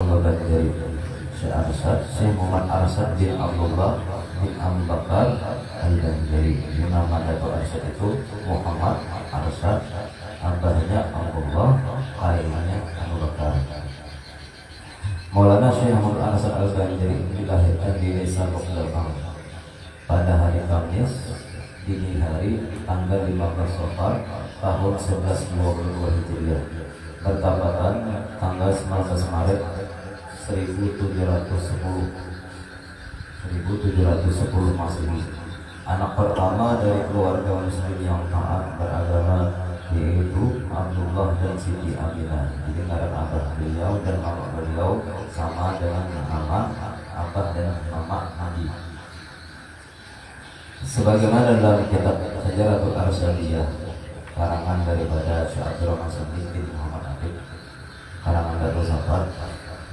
Al-Banjari. Syekh Arsad, Syekh Muhammad Arsad bin Abdullah bin Abu Bakar Al-Banjari. Nama Datuk Arsad itu Muhammad Arsad, abahnya Abdullah, ayahnya Abu Bakar. Maulana Syekh Muhammad Arsad Al-Banjari dilahirkan di desa Lokdalbang pada hari Kamis dini hari tanggal 15 Safar tahun 1122 Hijriah, bertepatan tanggal 19 Maret 1710 Masehi. Anak pertama dari keluarga muslim yang taat beragama, yaitu Abdullah dan Siti Aminah. Jadi ngaran abah beliau dan mama beliau sama dengan nama abah dan mama Nabi. Sebagaimana dalam kitab Syajaratul Arsyadiyah karangan daripada Syekh Abdurrahman Sadiq bin Muhammad Afiq, karangan Datuk Safar,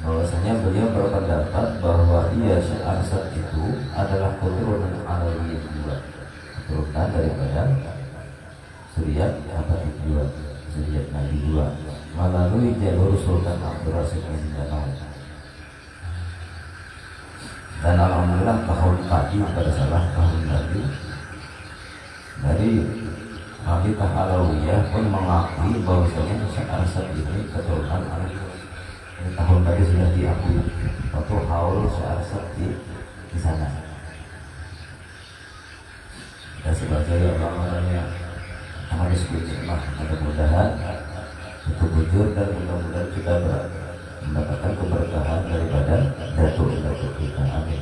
bahwasanya beliau berpendapat bahwa Syekh Arsad itu adalah keturunan Alawiyin juga, keturunan daripada Suriat Abadi II, Suriat Nabi II, melalui jalur Sultan Abdul Rasid bin Danau. Dan alhamdulillah tahun tadi pada salah tahun tadi dari Habibah Alawiyah pun mengakui bahwasanya Syekh Arsad ini keturunan Alawiyin. Tahun tadi sudah diakui waktu haul Syekh Arsad di sana. Dan sebagai orang-orangnya harus berjemaah, mudah-mudahan itu bujur dan mudah-mudahan kita mendapatkan keberkahan daripada Datuk kita. Amin.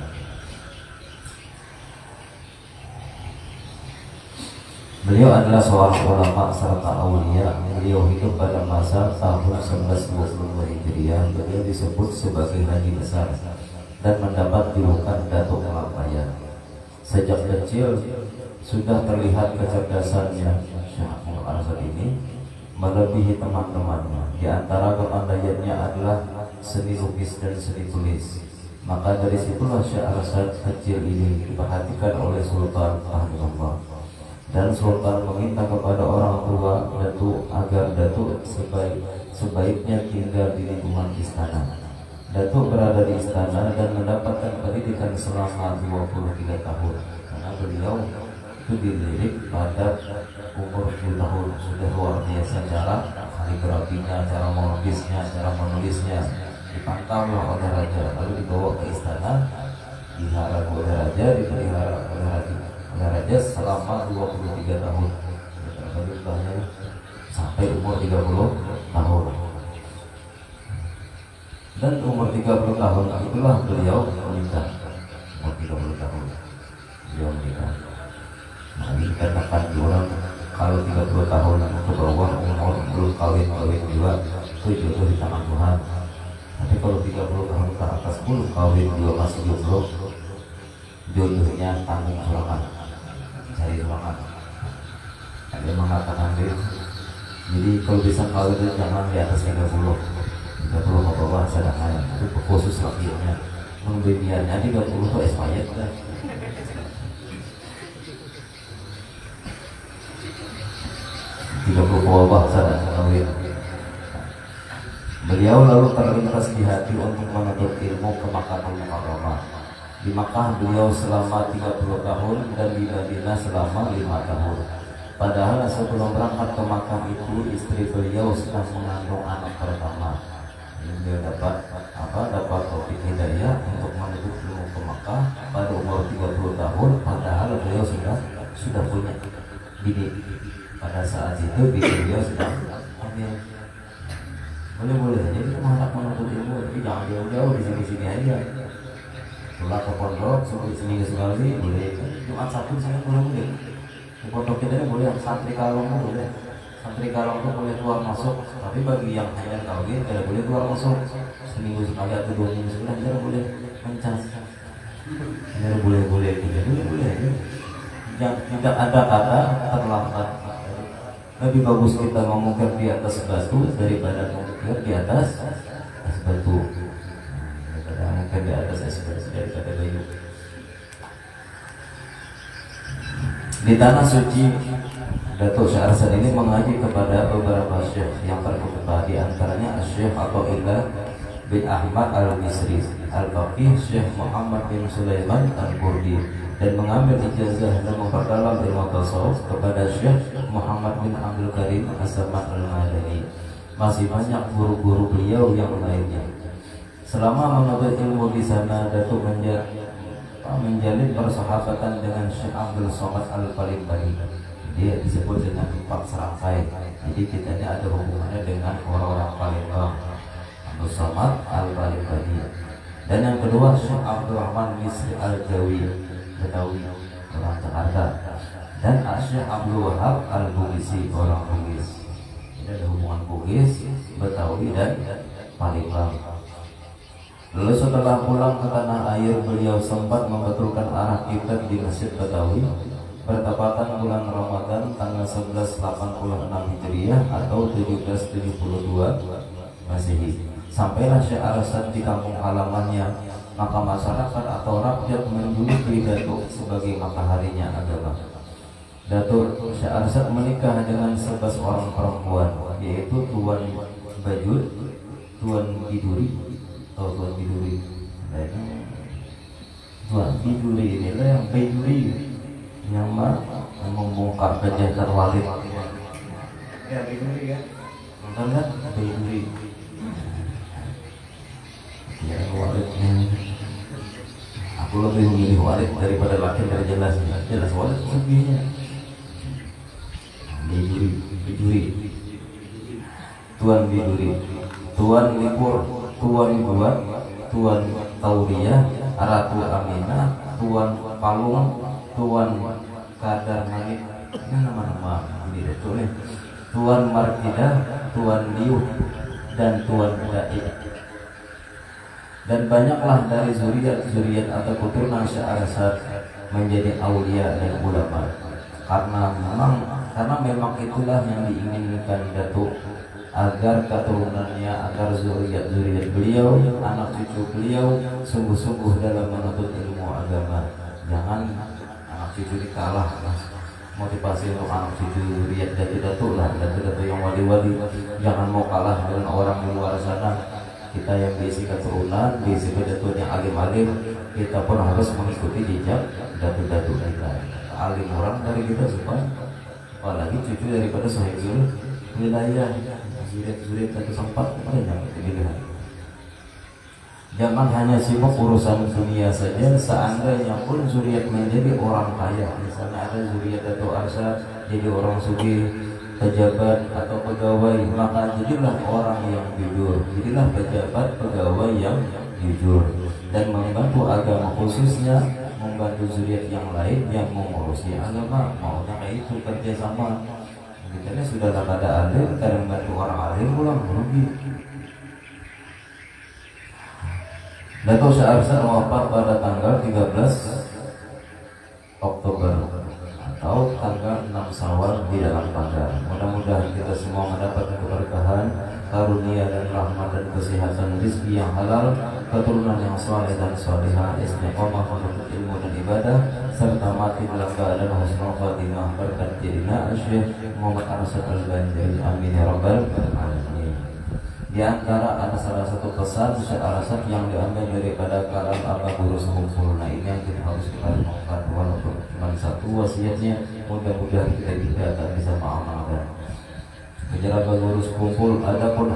Beliau adalah seorang ulama serta aulia. Beliau hidup pada masa tahun 1122 Hijriah. Beliau disebut sebagai Haji Besar dan mendapat julukan Datuk Malampaya. Sejak kecil sudah terlihat kecerdasannya Syekh Muhammad Arsad ini melebihi teman-temannya. Di antara kepandaiannya adalah seni lukis dan seni tulis. Maka dari situlah Syekh Arsad kecil ini diperhatikan oleh Sultan Ahmadullah. Dan Sultan meminta kepada orang tua Datuk agar Datuk sebaiknya tinggal di lingkungan istana. Datuk berada di istana dan mendapatkan pendidikan selama 23 tahun. Karena beliau itu dilirik pada umur 10 tahun. Sudah luar biasa cara kaligrafinya, cara melukisnya, cara menulisnya. Dipantau oleh raja, lalu dibawa ke istana, dihara oleh raja, dipelihara oleh raja selama 23 tahun. Sampai umur 30 tahun. Dan umur 30 tahun itulah beliau menikah. Umur 30 tahun beliau menikah. Nah, ini dikatakan orang kalau 30 tahun ke bawah umur belum kawin juga, itu jodoh di tangan Tuhan. Tapi kalau 30 tahun ke atas belum kawin juga masih jomblo, jodohnya tanggung semangat, cari semangat. Ada yang mengatakan dia, jadi kalau bisa kawin itu jangan di atas 30 ke bawah cadangan, itu khusus lakinya. Membibiannya di 30 itu expired kan. 30 ke bawah cadangan kawin. Beliau lalu terlintas di hati untuk menuntut ilmu ke Makkah Al-Mukarramah. Di Makkah beliau selama 30 tahun dan di Madinah selama 5 tahun. Padahal sebelum berangkat ke Makkah itu istri beliau sedang mengandung anak pertama. Beliau dapat topik hidayah untuk menuntut ilmu ke Makkah pada umur 30 tahun. Padahal beliau sudah punya bini. Pada saat itu beliau sedang hamil. Boleh aja kita menuntut ilmu, tapi jangan jauh-jauh, di sini aja. Pulang ke pondok seminggu sekali boleh. Jumat Sabtu saya boleh. Di pondok kita boleh, santri kalong boleh. Santri kalong itu boleh keluar masuk, tapi bagi yang hanya kawin tidak boleh keluar masuk. Seminggu sekali atau 2 minggu sekali tidak boleh mencas. Tidak boleh aja. Tidak ada kata terlambat. Lebih bagus kita mengukir di atas batu daripada mengukir di atas batu. Daripada mengukir di atas batu daripada kayu. Di tanah suci, Datuk Syekh Arsad ini mengaji kepada beberapa syekh yang terkemuka, di antaranya Syekh Athaillah bin Ahmad al-Misri, Al-Faqih Syekh Muhammad bin Sulaiman al-Kurdi, dan mengambil ijazah dan memperdalam ilmu tasawuf kepada Syekh Muhammad bin Abdul Karim As-Samad al-Madani. Masih banyak guru-guru beliau yang lainnya. Selama menuntut ilmu di sana, Datuk menjalin persahabatan dengan Syekh Abdul Somad Al-Palimbari. Dia disebut dengan empat serangkai. Jadi kita ini ada hubungannya dengan orang-orang Palembang, Abdul Somad Al-Palimbari. Dan yang kedua Syekh Abdul Rahman Misri Al-Jawi, Bedawi, orang Jakarta. Dan Syekh Abdul Wahab Al-Bugisi, orang Bugis. Ini ada hubungan Bugis, Betawi, dan Palembang. Lalu setelah pulang ke tanah air, beliau sempat membetulkan arah kiblat di Masjid Betawi bertepatan bulan Ramadan tanggal 1186 Hijriah atau 1772 Masehi. Sampailah Syekh Arsyad di kampung halamannya, maka masyarakat atau rakyat menjuluki Datuk sebagai mataharinya agama. Datuk Syekh Arsyad menikah dengan 11 orang perempuan, yaitu Tuan Bajud, Tuan Biduri, Tuan Biduri, Tuan Biduri inilah yang Biduri yang membongkar kejahatan Walid. Ya Biduri ya, nonton kan Biduri. Ya Walid, aku lebih memilih Walid daripada laki dari jelas Walid lebihnya. Biduri, Tuan Biduri, Tuan Lipur, Tuan Buat, Tuan Tauriyah, Ratu Aminah, Tuan Palung, Tuan Kadar Manik, ini nama-nama ini betul nih. Tuan Markidah, Tuan Liu, dan Tuan Daik. Dan banyaklah dari zuriat atau keturunan Syekh Arsyad menjadi aulia dan ulama. Karena memang itulah yang diinginkan Datuk, agar keturunannya, agar zuriat beliau, anak cucu beliau sungguh-sungguh dalam menuntut ilmu agama. Jangan anak cucu dikalah. Motivasi untuk anak cucu zuriat Datuk lah, Datuk yang wali-wali, jangan mau kalah dengan orang di luar sana. Kita yang diisi keturunan, diisi Datuk yang alim-alim, kita pun harus mengikuti jejak Datuk kita. Alim orang dari kita supaya apalagi cucu daripada sahibul wilayah. Zuriat itu sempat banyak pilihan. Jangan hanya sibuk urusan dunia saja. Seandainya pun zuriat menjadi orang kaya, misalnya ada zuriat Datuk Arsyad jadi orang sugih, pejabat atau pegawai, maka jadilah orang yang jujur, jadilah pejabat pegawai yang jujur dan membantu agama, khususnya membantu zuriat yang lain yang mengurusi agama. Maunya kayak itu, kerjasama. Kita ini sudah tak ada alim, kadang membantu orang alim pulang rugi. Datuk Syekh Arsyad wafat pada tanggal 13 Oktober atau tanggal 6 Syawal di dalam pagar. Mudah-mudahan kita semua mendapat keberkahan, karunia dan rahmat dan kesehatan, rezeki yang halal, keturunan yang saleh dan salihah, istiqomah menuntut ilmu dan ibadah, serta mati dalam keadaan husnul khatimah berkat dirinya Syekh Muhammad Arsyad Al-Banjari. Amin ya rabbal alamin. Di antara ada salah satu pesan Syekh Arsyad yang diambil daripada kalam Abah Guru Sekumpul. Nah ini yang kita harus kita renungkan, walaupun cuma satu wasiatnya, mudah-mudahan kita akan bisa mengamalkan. Kejar Abah Guru Sekumpul, adapun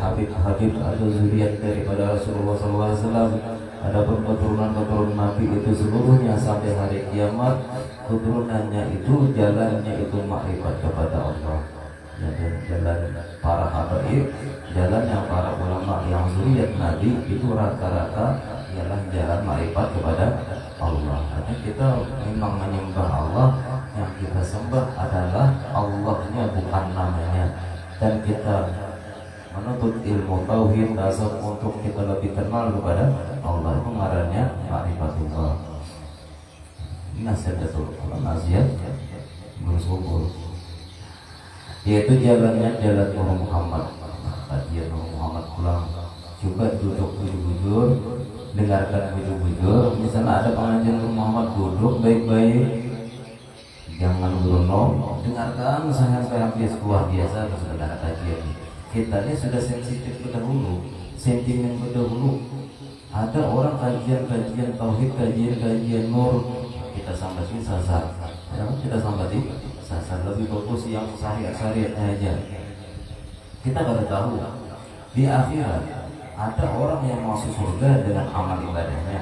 Habib atau zuriat daripada Rasulullah SAW, adapun keturunan Nabi itu seluruhnya sampai hari kiamat, keturunannya itu jalannya itu makrifat kepada Allah. Ya, jalan para habaib, jalan yang para ulama yang zuriat Nabi itu rata-rata ialah jalan makrifat kepada Allah. Karena kita memang menyembah Allah, yang kita sembah adalah Allahnya, bukan namanya. Dan kita menuntut ilmu tauhid dasar untuk kita lebih kenal kepada Allah, itu ngarannya ma'rifatullah. Nasihat Datuk, nasihat bersyukur, yaitu jalannya jalan Muhammad. Kajian Muhammad pulang juga duduk bujur-bujur, dengarkan bujur-bujur. Misalnya ada pengajian Muhammad, duduk baik-baik, jangan beronong, dengarkan sampai habis. Luar biasa sebenarnya kajian. Kita ini sudah sensitif dahulu, sentimen berdahulu. Ada orang kajian tauhid, kajian nur, kita sambatin sasar, ya, kita sambatin sasar. Lebih bagus yang syariatnya aja. Kita baru tahu di akhirat ada orang yang masuk surga dengan amal ibadahnya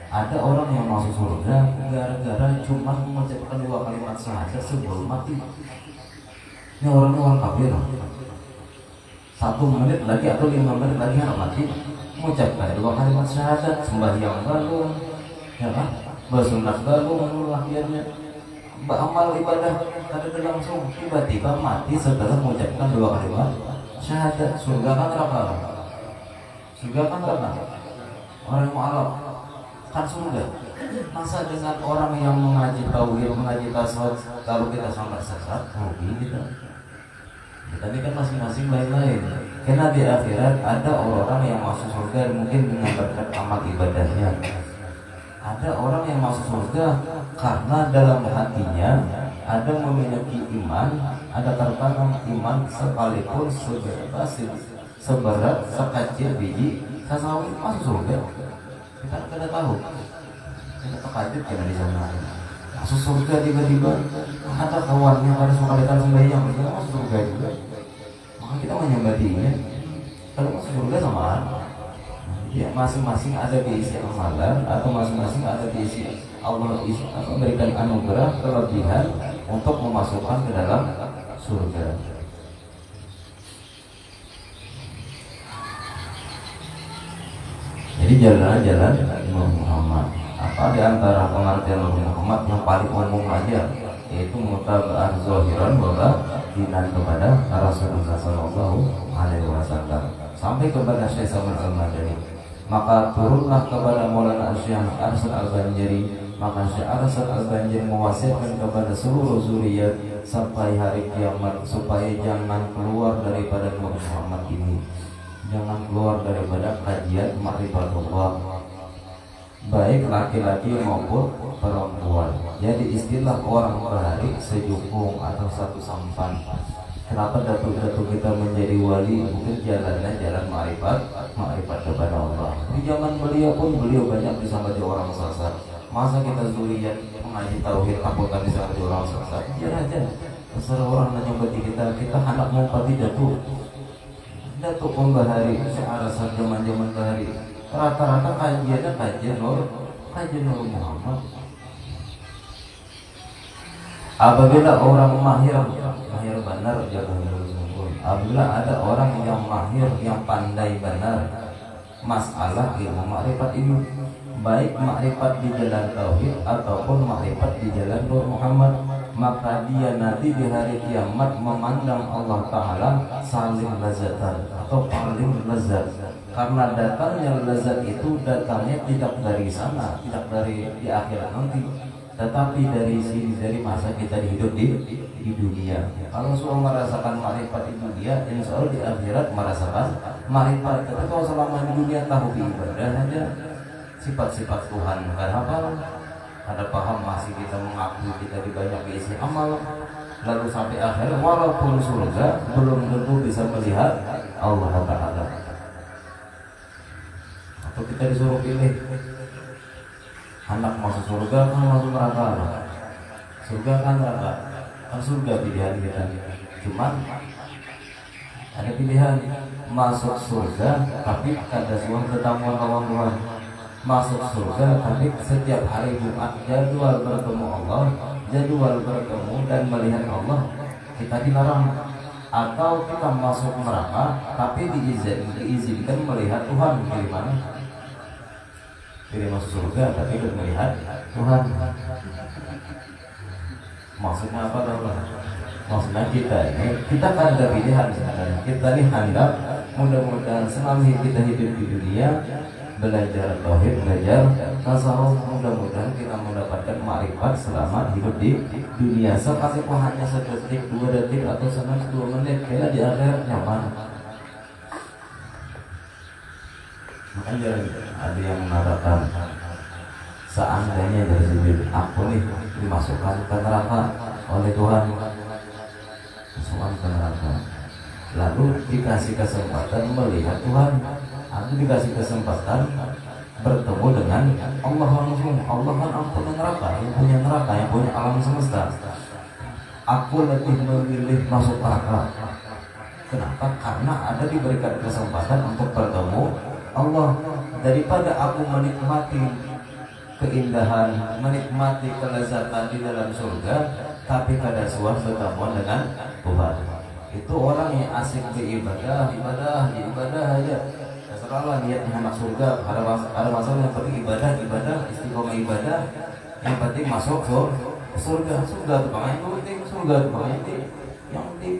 ada orang yang masuk surga gara-gara cuma mengucapkan 2 kalimat syahadat sebelum mati. Ini orang kafir. 1 menit lagi atau 5 menit lagi anak mati mengucapkan 2 kalimat syahadat, sembahyang balung, ya kan? Bersunat balung, akhirnya beramal ibadah tadi berlangsung, tiba-tiba mati setelah mengucapkan 2 kalimat syahadat. Surga kan neraka? Surga kan neraka? Orang yang mu'alaf kan surga. Masa dengan orang yang mengaji tauhid, mengaji tasawuf, kalau kita sampai sesat, rugi kita. Tapi kan masing-masing lain-lain. Karena di akhirat ada orang yang masuk surga mungkin dengan berkat amal ibadahnya. Ada orang yang masuk surga karena dalam hatinya ada memiliki iman, ada tertanam iman sekalipun seberat sekecil biji sasawi masuk surga. Kita tidak tahu. Kita terkejut karena di sana masuk surga tiba-tiba ada kawannya pada sekalikan sembahyang dia masuk surga juga. Maka kita menyembadinya. Kalau masuk surga sama ya masing-masing ada diisi amalan atau masing-masing ada diisi Allah memberikan anugerah kelebihan untuk memasukkan ke dalam surga. Jadi jalan-jalan Muhammad. Apa di antara pengertian Muhammad yang paling umum aja, yaitu mutaba'ah zahiran wa dinan kepada Rasulullah sallallahu alaihi wasallam sampai kepada Syekh Saman Al-Madani. Maka turunlah kepada Maulana Syekh Arsad Al-Banjari. Maka Syekh Arsad Al-Banjari mewasiatkan kepada seluruh zuriyat sampai hari kiamat supaya jangan keluar daripada Nur Muhammad ini, jangan keluar daripada kajian ma'rifatullah, baik laki-laki maupun perempuan. Jadi istilah orang bahari sejukung atau satu sampan. Kenapa datuk-datuk kita menjadi wali? Mungkin jalannya jalan ma'rifat kepada Allah. Di zaman beliau pun beliau banyak disambati orang sesat. Masa kita zuriyat mengaji tauhid takutkan disambati orang sesat? Biar aja. Terserah orang nanya bagi kita anak mau pati datuk pembahari searah zaman bahari. Rata-rata kajiannya kajian Nur Muhammad. Apabila orang mahir benar jago sungguh. Apabila ada orang yang mahir, yang pandai benar masalah ilmu makrifat ini, baik makrifat di jalan tauhid ataupun makrifat di jalan Nur Muhammad, maka dia nanti di hari kiamat memandang Allah Ta'ala saling lazatan atau paling lezat. Karena datangnya lezat itu datangnya tidak dari sana, tidak dari di akhirat nanti, tetapi dari sini, dari masa kita hidup di dunia. Kalau sudah merasakan makrifat di dunia, insya Allah di akhirat merasakan makrifat. Tapi kalau selama di dunia tahu ibadah aja, sifat-sifat Tuhan nggak hafal, ada paham masih kita mengaku kita dibanyak isi amal, lalu sampai akhir walaupun surga belum tentu bisa melihat Allah Ta'ala. Atau kita disuruh pilih anak masuk surga kan masuk neraka. Surga kan neraka, kan surga pilihan kita. Cuman ada pilihan masuk surga tapi ada suang ketamuan kawan Tuhan. Masuk surga tapi setiap hari Jumat jadwal bertemu Allah, jadwal bertemu dan melihat Allah, kita dilarang. Atau kita masuk neraka tapi diizinkan melihat Tuhan. Pilih mana? Pilih masuk surga tapi belum melihat Tuhan. Maksudnya apa tahu? Maksudnya kita kan ada pilihan sebenarnya. Kita ini hendak mudah-mudahan selama kita hidup di dunia belajar tauhid, belajar tasawuf, mudah-mudahan kita mendapatkan makrifat selama hidup di dunia. Sekalipun hanya sedetik, 2 detik atau 2 menit, kira di akhirat nyaman. Makanya ada yang mengatakan seandainya dari sudut aku nih dimasukkan ke neraka oleh Tuhan, masukkan ke neraka, lalu dikasih kesempatan melihat Tuhan, Aku dikasih kesempatan bertemu dengan Allah langsung. Allah kan ampun neraka, yang punya alam semesta. Aku lebih memilih masuk neraka. Kenapa? Karena ada diberikan kesempatan untuk bertemu Allah, daripada aku menikmati keindahan, menikmati kelezatan di dalam surga, tapi kada suah bertemu dengan Tuhan. Itu orang yang asik beribadah, ibadah aja. Terserahlah niatnya anak surga, ada masalah, yang penting ibadah, istiqomah ibadah, yang penting masuk surga tuh pengen penting, surga tuh pengen yang penting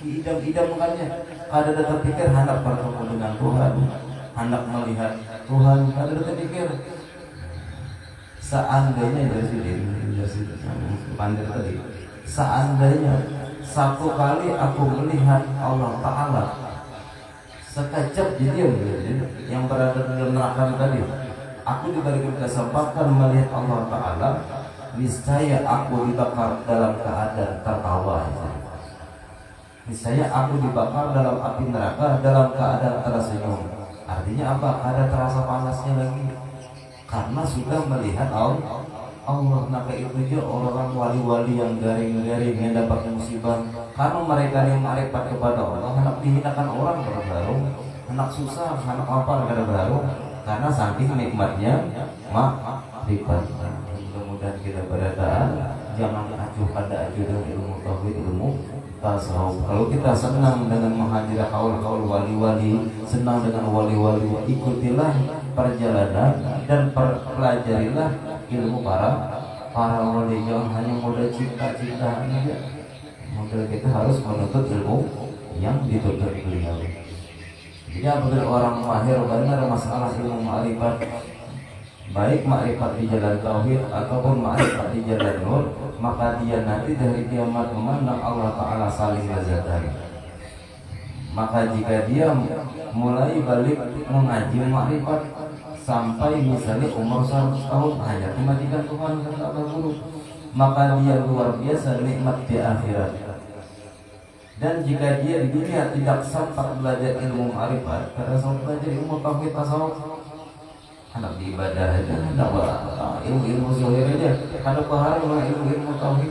idam makanya ada terpikir hendak bertemu dengan Tuhan, hendak melihat Tuhan, ada terpikir seandainya seandainya satu kali aku melihat Allah Ta'ala sekejap diam yang berada dalam neraka tadi, aku diberikan kesempatan melihat Allah Ta'ala, niscaya aku dibakar dalam keadaan tertawa. Niscaya aku dibakar dalam api neraka dalam keadaan tersenyum. Artinya apa? Ada terasa panasnya lagi, karena sudah melihat Allah. Maka itu juga orang wali-wali yang garing-garing yang dapat musibah, karena mereka yang marifat kepada Allah, hendak dihinakan orang baru, hendak susah, hendak apa baru, karena saking nikmatnya makrifat. Mudah-mudahan kita berada, jangan acuh pada acuh dengan ilmu tauhid, ilmu tasawuf. Kalau kita senang dengan menghadiri kaul-kaul wali-wali, senang dengan wali-wali, ikutilah perjalanan dan pelajarilah ilmu para wali. Jangan hanya modal cinta-cinta aja. Modal kita harus menuntut ilmu yang dituntut beliau. Jadi apabila orang mahir benar masalah ilmu ma'rifat, baik ma'rifat di jalan tauhid ataupun ma'rifat di jalan nur, maka dia nanti dari kiamat memandang Allah Ta'ala saling lazatan. Maka jika dia mulai balik mengaji ma'rifat sampai misalnya umur 100 tahun hanya kematikan Tuhan dan tak berguru, maka dia luar biasa nikmat di akhirat. Dan jika dia di dunia tidak sempat belajar ilmu ma'rifat, karena sempat belajar ilmu tauhid tasawuf, anak di ibadah aja, ilmu zahir aja, ada pahala ilmu tauhid.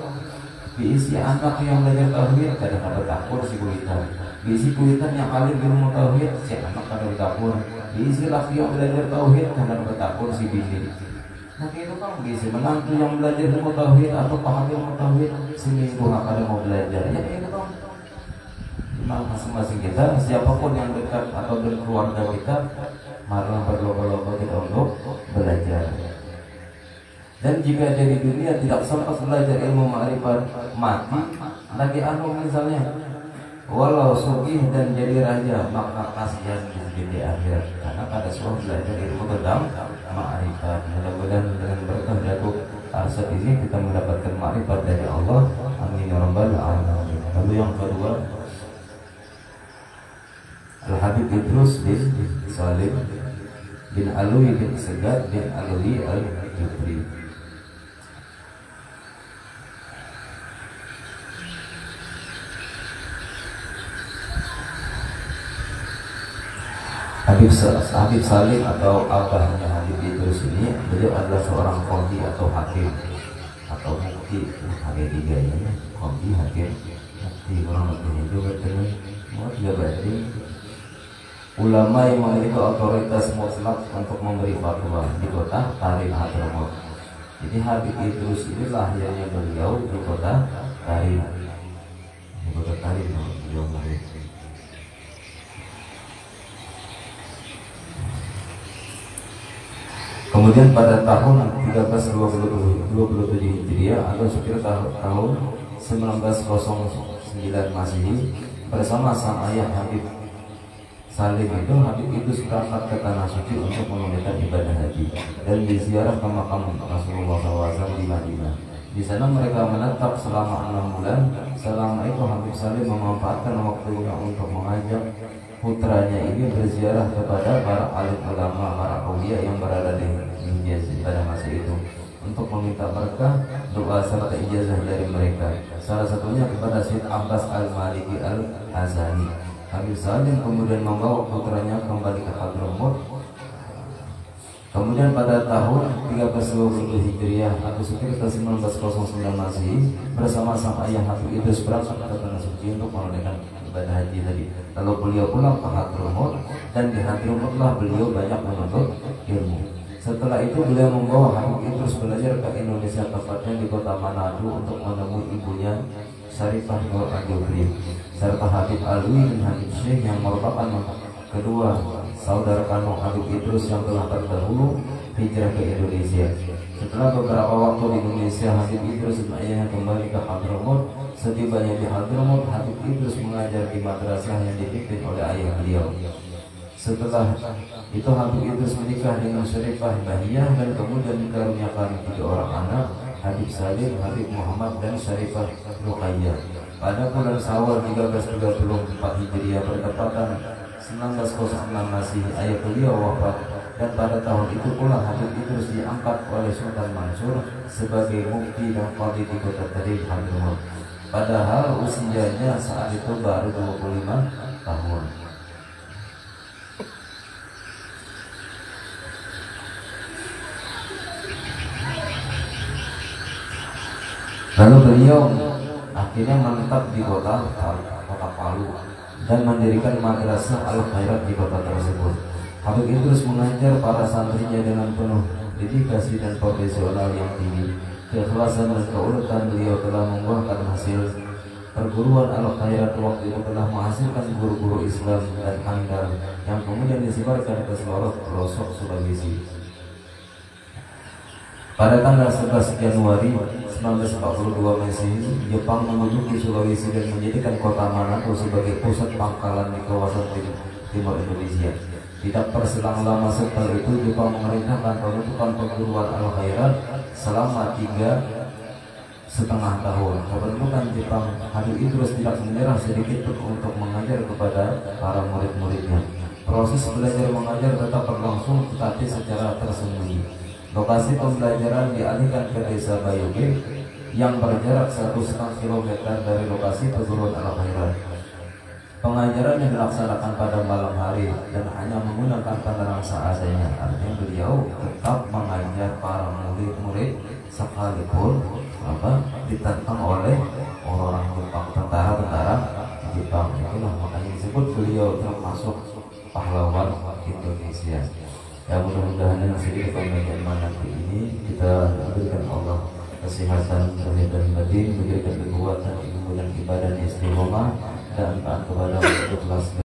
Diisi anak yang belajar tauhid kadang-kadang dapur si kulitan, diisi kulitan yang alim ilmu tauhid si anak kadang dapur, diisi laki yang belajar tauhid kadang dapur si bini. Nah itu kan diisi menantu yang belajar ilmu tauhid atau paham ilmu tauhid seminggu kadang mau belajar. Ya itu kan memang masing-masing kita, siapapun yang dekat atau dari keluarga kita, marilah berlomba-lomba kita untuk belajar. Dan jika dari dunia tidak sempat belajar ilmu ma'rifat, mati lagi misalnya walau sugih dan jadi raja, maka kasihan di akhirat, karena pada suatu belajar ilmu tentang ma'rifat. Mudah-mudahan dengan berkah Datuk Arsyad ini kita mendapatkan ma'rifat dari Allah. Amin ya rabbal alamin. Lalu yang kedua, Al-Habib Idrus bin Salim bin Alwi bin Segad bin Alwi al-Jubri. Habib Salim atau abahnya Habib Idrus ini, beliau adalah seorang qadhi atau hakim atau mufti. Ada tiga ini, qadhi, hakim, mufti, orang lebih itu bertemu mau tiga berarti ulama yang memiliki otoritas mutlak untuk memberi fatwa di kota Tarim Hadramaut. Jadi Habib Idrus ini lahirnya beliau di kota Tarim, beliau lahir. Kemudian pada tahun 1327 Hijriah atau sekitar tahun 1909 Masehi, bersama sang ayah Habib Salim itu, Habib itu berangkat ke tanah suci untuk menunaikan ibadah haji dan berziarah ke makam Rasulullah SAW di Madinah. Di sana mereka menetap selama 6 bulan. Selama itu Habib Salim memanfaatkan waktunya untuk mengajak putranya ini berziarah kepada para alim ulama, para aulia yang berada di Hijaz pada masa itu, untuk meminta berkah, doa serta ijazah dari mereka. Salah satunya kepada Syekh Abbas Al-Maliki Al-Azani. Habib Salim kemudian membawa putranya kembali ke Hadramaut. Kemudian pada tahun 1320 Hijriah atau sekitar 1909 Masehi, bersama sang ayah Habib Idrus berangkat ke Tanah Suci untuk menunaikan ibadah haji tadi. Lalu beliau pulang ke Hadramaut, dan di Hadramautlah beliau banyak menuntut ilmu. Setelah itu beliau membawa Habib Idrus belajar ke Indonesia, tepatnya di kota Manado, untuk menemui ibunya Syarifah Nur Al-Jubri serta Habib Alwi dan Habib Syekh yang merupakan kedua saudara kandung Habib Idrus yang telah terdahulu hijrah ke Indonesia. Setelah beberapa waktu di Indonesia, Habib Idrus dan ayahnya kembali ke Hadramaut. Setibanya di Hadramaut, Habib Idrus mengajar di madrasah yang dipimpin oleh ayah beliau. Setelah itu Habib Idrus menikah dengan Syarifah Bahiyah dan kemudian dikaruniakan 3 orang anak, Habib Salim, Habib Muhammad, dan Syarifah Ruqayyah. Pada bulan Syawal 1334 Hijriah bertepatan 1906 Masehi, ayah beliau wafat, dan pada tahun itu pula Habib Idrus diangkat oleh Sultan Mansur sebagai mufti dan qadhi di kota Tarim Hadramaut. Padahal usianya saat itu baru 25 tahun. Lalu beliau akhirnya menetap di kota Palu dan mendirikan madrasah Al-Khairat di kota tersebut. Habib Idrus mengajar para santrinya dengan penuh dedikasi dan profesional yang tinggi. Keikhlasan dan keuletan beliau telah membuahkan hasil. Perguruan Al-Khairat waktu itu telah menghasilkan guru-guru Islam dan handal yang kemudian disebarkan ke seluruh pelosok Sulawesi. Pada tanggal 11 Januari 1942 Masehi, Jepang menduduki Sulawesi dan menjadikan kota Manado sebagai pusat pangkalan di kawasan timur Indonesia. Tidak berselang lama setelah itu, Jepang memerintahkan penutupan perguruan Al-Khairat selama 3,5 tahun. Kependudukan Jepang, Habib Idrus tidak menyerah sedikit pun untuk mengajar kepada para murid-muridnya. Proses belajar mengajar tetap berlangsung, tetapi secara tersembunyi. Lokasi pembelajaran dialihkan ke desa Bayuge yang berjarak 1,5 km dari lokasi perguruan Al-Khairat. Pengajaran yang dilaksanakan pada malam hari dan hanya menggunakan penerang seadanya. Artinya beliau tetap mengajar para murid-murid sekalipun ditentang oleh orang Jepang, tentara-tentara Jepang. Itulah makanya disebut beliau termasuk pahlawan Indonesia. Ya, mudah-mudahan dengan sedikit pembelajaran nanti ini kita diberikan Allah kesehatan zahir dan batin, diberikan kekuatan ilmu dan ibadah istiqomah dan taat kepada Allah.